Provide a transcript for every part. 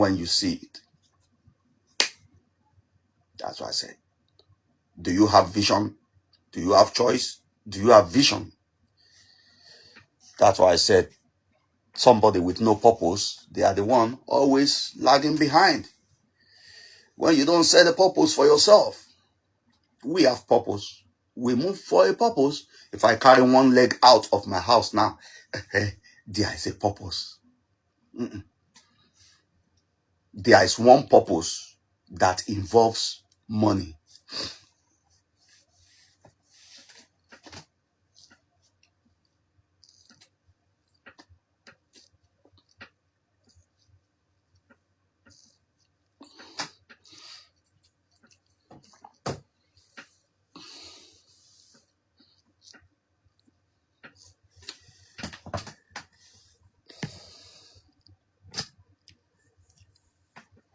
when you see it. That's what I said. Do you have vision? Do you have choice? Do you have vision? That's why I said somebody with no purpose, they are the one always lagging behind. When you don't set a purpose for yourself, we have purpose. We move for a purpose. If I carry one leg out of my house now, there is a purpose. There is one purpose that involves money.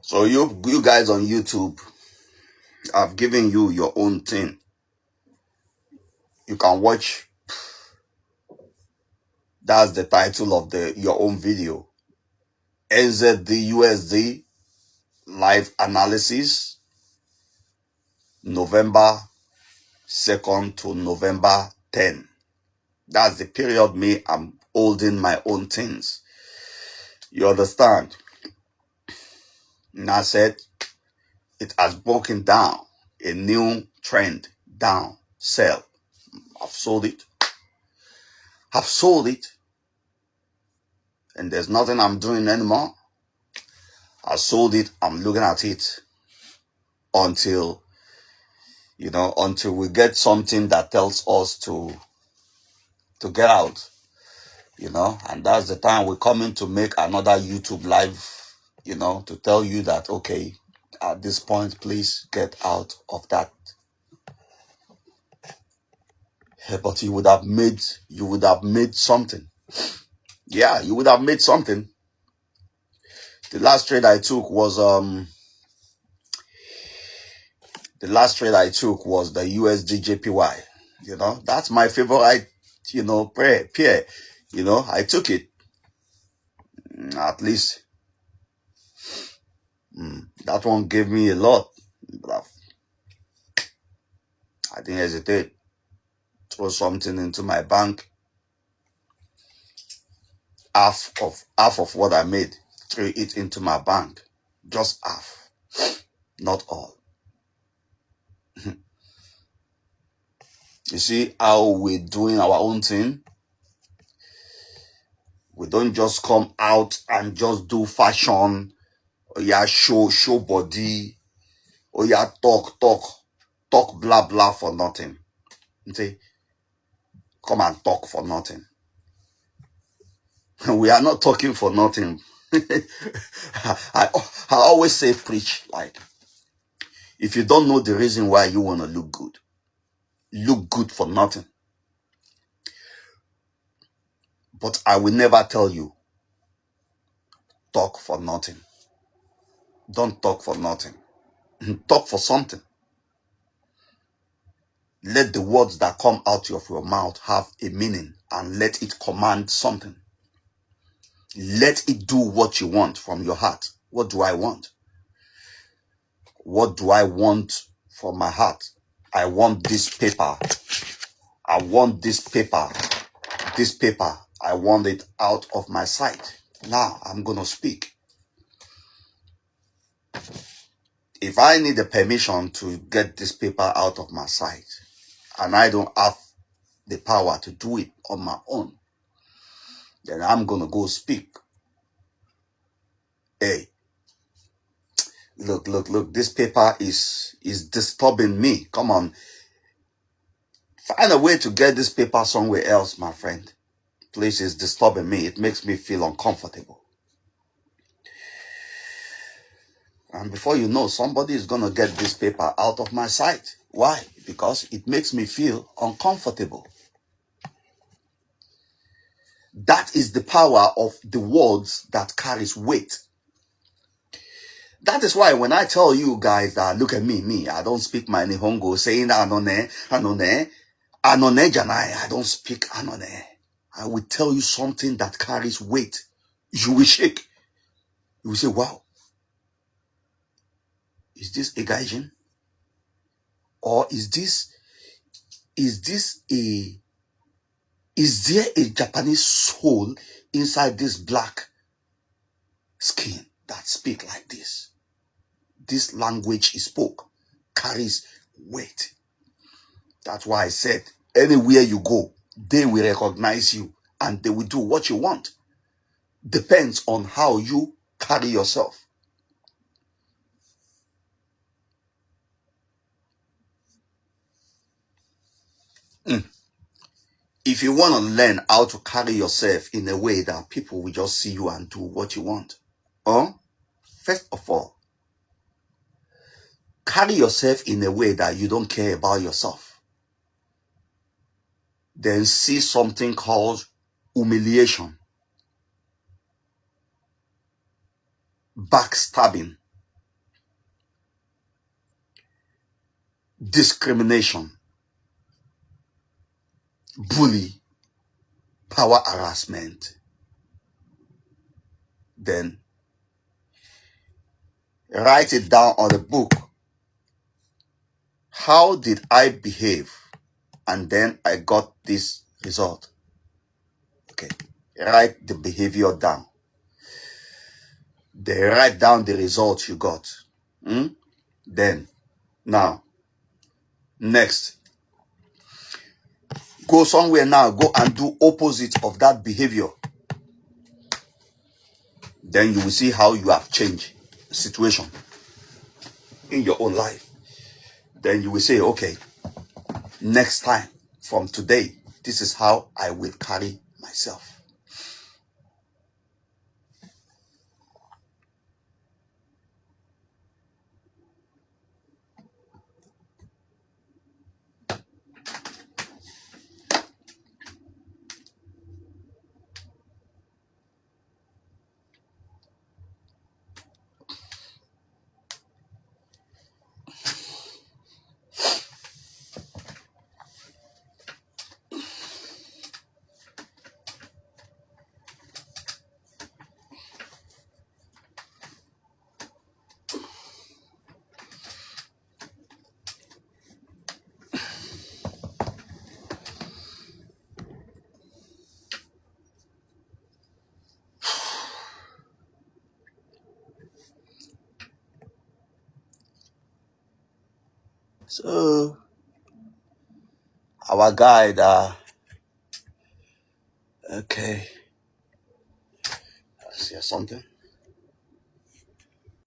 So you guys on YouTube, I've given you your own thing. You can watch. That's the title of your own video. NZD USD live analysis, November 2nd to November 10. That's the period I'm holding my own things. You understand? And I said, it has broken down a new trend down, sell. I've sold it. I've sold it. And there's nothing I'm doing anymore. I sold it. I'm looking at it until we get something that tells us to get out, and that's the time we're coming to make another YouTube live, to tell you that, okay, at this point, please get out of that. But you would have made something. Yeah, you would have made something. The last trade I took was the USD JPY. That's my favorite, pair. I took it. At least that one gave me a lot. But I didn't hesitate. Throw something into my bank. Half of what I made, threw it into my bank. Just half. Not all. You see how we're doing our own thing? We don't just come out and just do fashion, or show body, or talk blah blah for nothing. You see? Come and talk for nothing. We are not talking for nothing. I always say preach, like, if you don't know the reason why you want to look good for nothing. But I will never tell you, talk for nothing. Don't talk for nothing. Talk for something. Let the words that come out of your mouth have a meaning, and let it command something. Let it do what you want from your heart. What do I want? What do I want from my heart? I want this paper. I want this paper. This paper, I want it out of my sight. Now I'm going to speak. If I need the permission to get this paper out of my sight, and I don't have the power to do it on my own, then I'm going to go speak. Hey, look, this paper is disturbing me. Come on. Find a way to get this paper somewhere else, my friend. Please, it's disturbing me. It makes me feel uncomfortable. And before you know, somebody is going to get this paper out of my sight. Why? Because it makes me feel uncomfortable. That is the power of the words that carries weight. That is why when I tell you guys that, look at me, I don't speak my Nihongo saying anone janai. I don't speak anone. I will tell you something that carries weight. You will shake. You will say, wow. Is this a gaijin? Or is there a Japanese soul inside this black skin that speak like this? This language he spoke carries weight. That's why I said, anywhere you go, they will recognize you and they will do what you want. Depends on how you carry yourself. If you want to learn how to carry yourself in a way that people will just see you and do what you want, first of all, carry yourself in a way that you don't care about yourself. Then see something called humiliation, backstabbing, discrimination, bully, power harassment. Then write it down on a book. How did I behave? And then I got this result. Okay, write the behavior down. Then write down the results you got. Then, now, next, go somewhere now, go and do opposite of that behavior. Then you will see how you have changed the situation in your own life. Then you will say, okay, next time from today, this is how I will carry myself. So, our guide, okay, let's see something.